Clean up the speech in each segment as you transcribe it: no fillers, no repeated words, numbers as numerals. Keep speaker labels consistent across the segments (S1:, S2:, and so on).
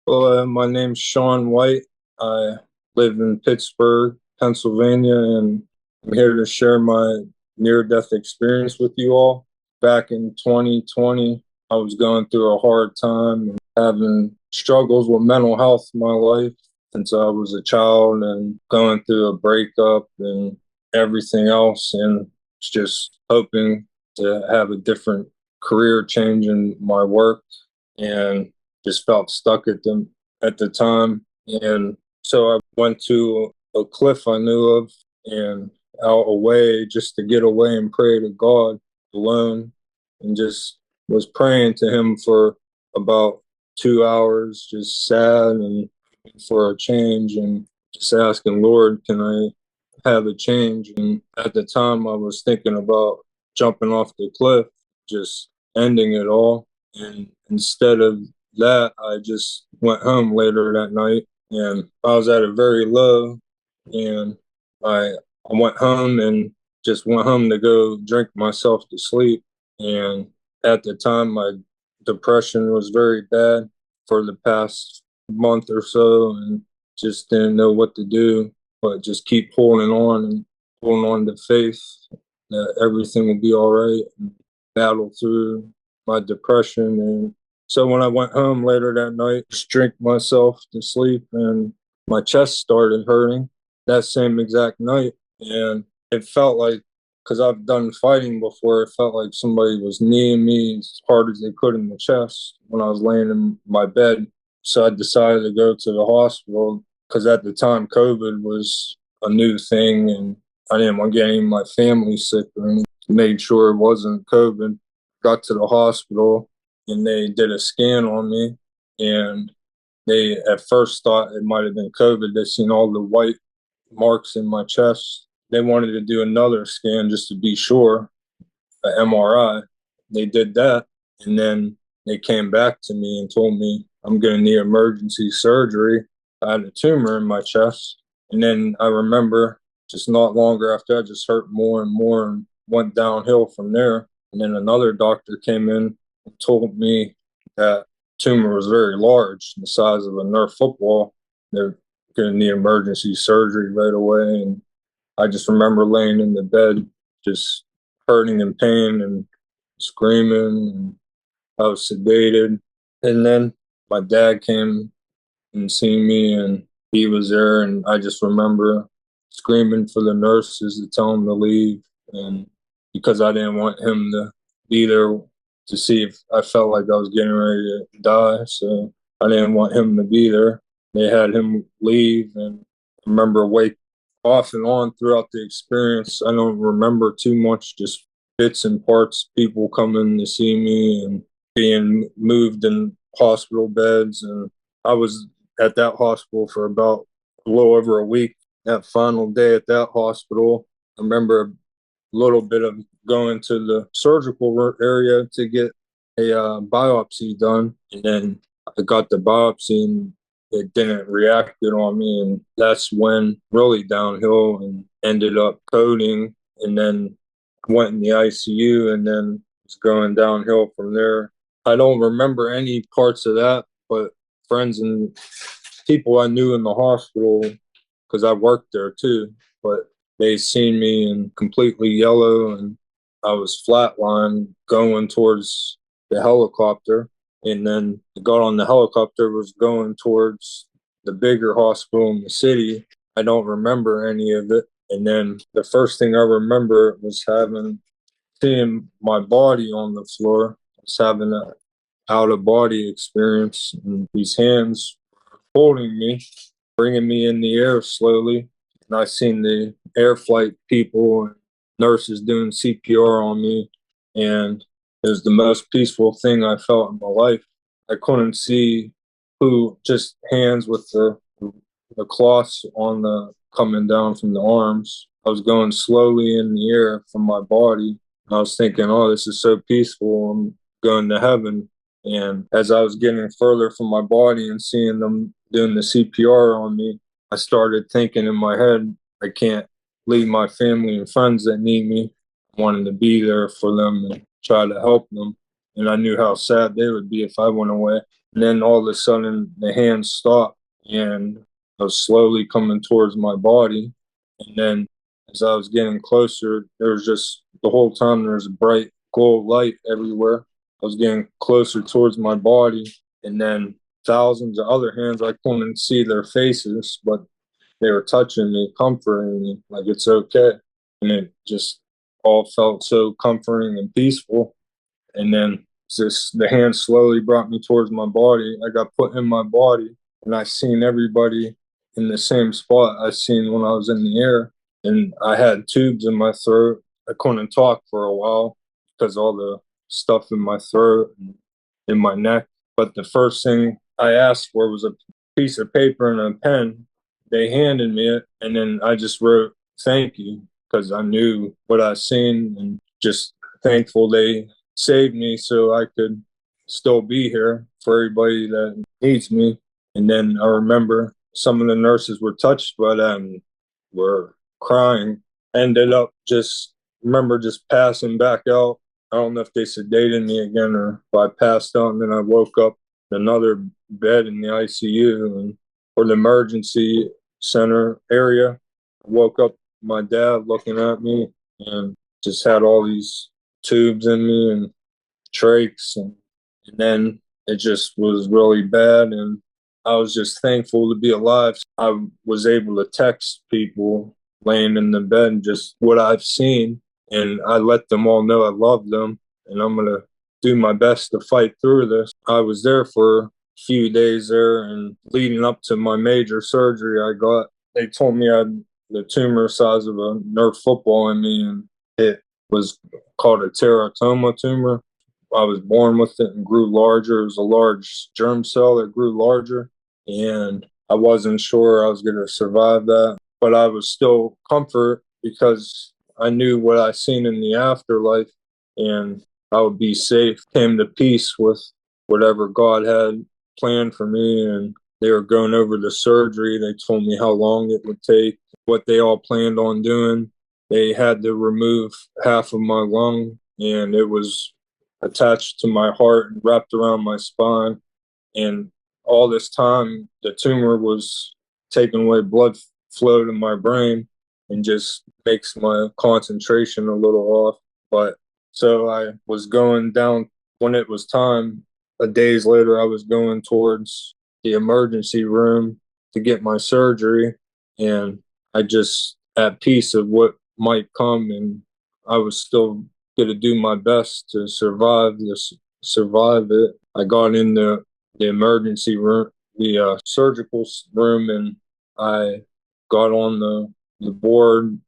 S1: Well, my name's Sean White. I live in Pittsburgh, Pennsylvania, and I'm here to share my near-death experience with you all. Back in 2020, I was going through a hard time and having struggles with mental health in my life since I was a child and going through a breakup and everything else, and just hoping to have a different career change in my work, and just felt stuck at the time. And so I went to a cliff I knew of and out away just to get away and pray to God alone, and just was praying to him for about 2 hours, just sad and for a change, and just asking, Lord, can I have a change? And at the time I was thinking about jumping off the cliff, just ending it all. And instead of that, I just went home later that night, and I was at a very low, and I I went home and just went home to go drink myself to sleep. And at the time, my depression was very bad for the past month or so, and just didn't know what to do, but just keep holding on to faith that everything will be all right, and battle through my depression. And so when I went home later that night, just drink myself to sleep, and my chest started hurting that same exact night. And it felt like, because I've done fighting before, it felt like somebody was kneeing me as hard as they could in the chest when I was laying in my bed. So I decided to go to the hospital because at the time COVID was a new thing, and I didn't want to get any of my family sick or anything. Made sure it wasn't COVID. Got to the hospital and they did a scan on me, and they at first thought it might have been COVID. They seen all the white marks in my chest. They wanted to do another scan just to be sure, an MRI. They did that, and then they came back to me and told me I'm going to need emergency surgery. I had a tumor in my chest. And then I remember just not longer after that, just hurt more and more and went downhill from there. And then another doctor came in and told me that tumor was very large, the size of a nerf football. They're going to need emergency surgery right away. And I just remember laying in the bed, just hurting in pain and screaming, and I was sedated. And then my dad came and seen me, and he was there, and I just remember screaming for the nurses to tell him to leave, and because I didn't want him to be there to see if I felt like I was getting ready to die, so I didn't want him to be there. They had him leave, and I remember wake off and on throughout the experience. I don't remember too much, just bits and parts, people coming to see me and being moved in hospital beds. And I was at that hospital for about a little over a week. That final day at that hospital, I remember a little bit of going to the surgical area to get a biopsy done. And then I got the biopsy and it didn't react good on me. And that's when really downhill and ended up coding, and then went in the ICU, and then it's going downhill from there. I don't remember any parts of that, but friends and people I knew in the hospital, because I worked there too, but they seen me in completely yellow, and I was flatlined going towards the helicopter. And then got on the helicopter, was going towards the bigger hospital in the city. I don't remember any of it. And then the first thing I remember was seeing my body on the floor. I was having an out of body experience, and these hands holding me, bringing me in the air slowly. And I seen the air flight people and nurses doing CPR on me, and it was the most peaceful thing I felt in my life. I couldn't see who, just hands with the cloths on the coming down from the arms. I was going slowly in the air from my body. And I was thinking, oh, this is so peaceful. I'm going to heaven. And as I was getting further from my body and seeing them doing the CPR on me, I started thinking in my head, I can't leave my family and friends that need me. I wanted to be there for them and try to help them. And I knew how sad they would be if I went away. And then all of a sudden, the hand stopped and I was slowly coming towards my body. And then as I was getting closer, there was just the whole time there was a bright glow of light everywhere. I was getting closer towards my body. And then thousands of other hands, I couldn't see their faces, but they were touching me, comforting me, like it's okay. And it just all felt so comforting and peaceful. And then just the hand slowly brought me towards my body. I got put in my body, and I seen everybody in the same spot I seen when I was in the air. And I had tubes in my throat. I couldn't talk for a while because all the stuff in my throat and in my neck. But the first thing I asked for was a piece of paper and a pen. They handed me it, and then I just wrote thank you because I knew what I seen, and just thankful they saved me so I could still be here for everybody that needs me. And then I remember some of the nurses were touched by that and were crying. Ended up just remember just passing back out. I don't know if they sedated me again or if I passed out, and then I woke up in another bed in the ICU and or the emergency center area. I woke up my dad looking at me and just had all these tubes in me and trachs, and then it just was really bad, and I was just thankful to be alive. I was able to text people laying in the bed just what I've seen, and I let them all know I love them, and I'm gonna do my best to fight through this. I was there for a few days there, and leading up to my major surgery I got, they told me I had the tumor size of a nerf football in me, and it was called a teratoma tumor. I was born with it and grew larger. It was a large germ cell that grew larger, and I wasn't sure I was going to survive that. But I was still comfort because I knew what I seen in the afterlife, and I would be safe. Came to peace with whatever God had planned for me, and they were going over the surgery. They told me how long it would take, what they all planned on doing. They had to remove half of my lung, and it was attached to my heart and wrapped around my spine. And all this time, the tumor was taking away blood flow to my brain and just makes my concentration a little off. But so I was going down when it was time. A days later, I was going towards the emergency room to get my surgery, and I just at peace of what might come, and I was still going to do my best to survive it. I got in the emergency room, the surgical room, and I got on the board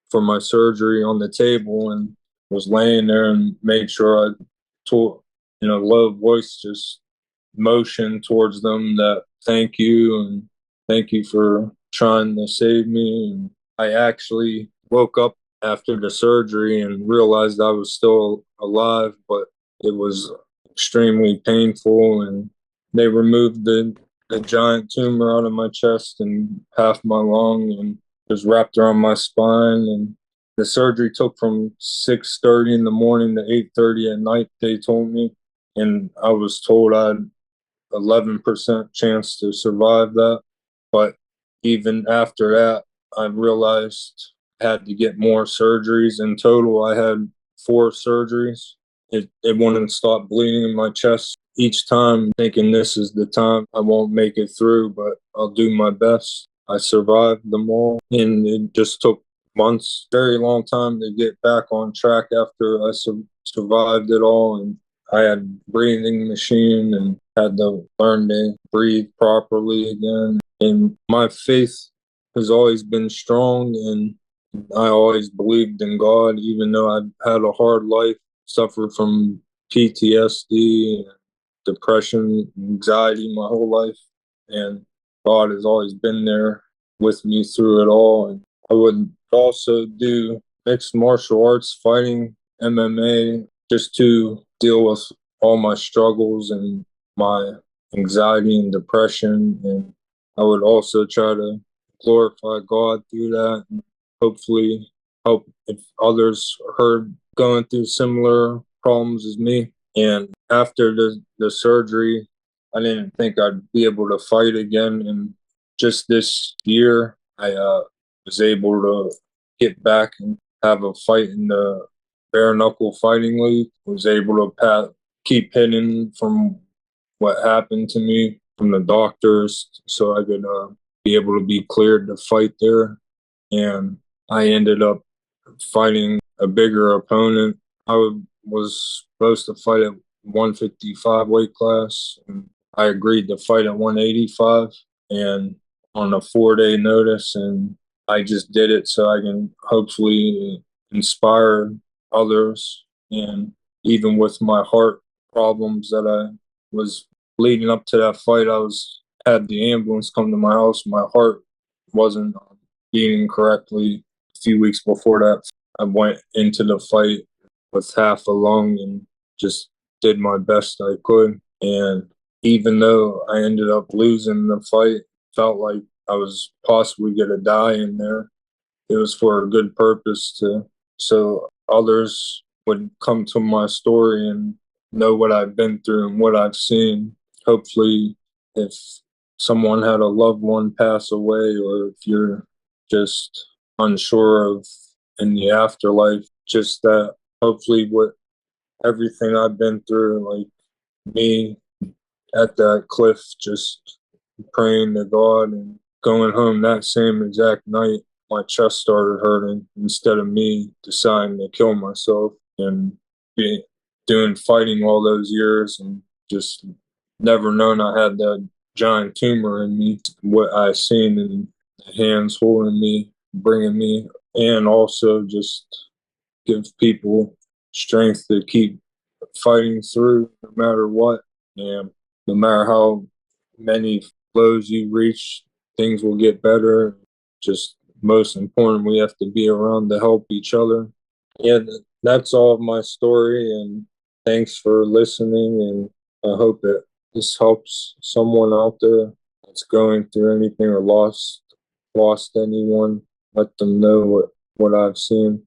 S1: for my surgery on the table and was laying there and made sure I told in a low voice just motion towards them that thank you and thank you for trying to save me. And I actually woke up after the surgery and realized I was still alive, but it was extremely painful. And they removed the giant tumor out of my chest and half my lung and was wrapped around my spine. And the surgery took from 6:30 in the morning to 8:30 at night, they told me. And I was told I had 11% chance to survive that. But even after that, I realized I had to get more surgeries. In total, I had 4 surgeries. It wouldn't stop bleeding in my chest each time, thinking this is the time I won't make it through, but I'll do my best. I survived them all, and it just took months, very long time to get back on track after I survived it all. And I had breathing machine and had to learn to breathe properly again. And my faith has always been strong, and I always believed in God, even though I had a hard life, suffered from PTSD, depression, anxiety my whole life. And God has always been there with me through it all. And I would also do mixed martial arts, fighting, MMA, just to deal with all my struggles and my anxiety and depression. And I would also try to glorify God through that, and hopefully help if others heard going through similar problems as me. And after the surgery, I didn't think I'd be able to fight again. And just this year, I was able to get back and have a fight in the bare knuckle fighting league. Was able to keep hitting from what happened to me from the doctors, so I could be able to be cleared to fight there. And I ended up fighting a bigger opponent. Was supposed to fight at 155 weight class, and I agreed to fight at 185 and on a 4 day notice. And I just did it so I can hopefully inspire others. And even with my heart problems that I was leading up to that fight, had the ambulance come to my house. My heart wasn't beating correctly a few weeks before that. I went into the fight with half a lung and just did my best I could. And even though I ended up losing the fight, felt like I was possibly going to die in there. It was for a good purpose so others would come to my story and know what I've been through and what I've seen. Hopefully, if someone had a loved one pass away, or if you're just unsure of in the afterlife, just that hopefully what everything I've been through, like me at that cliff, just praying to God and going home that same exact night, my chest started hurting instead of me deciding to kill myself and be doing fighting all those years and just never known I had that giant tumor in me. What I seen and the hands holding me, bringing me, and also just give people strength to keep fighting through no matter what. And no matter how many lows you reach, things will get better. Just most important, we have to be around to help each other. Yeah, that's all of my story. And thanks for listening. And I hope that this helps someone out there that's going through anything or lost anyone. Let them know what I've seen.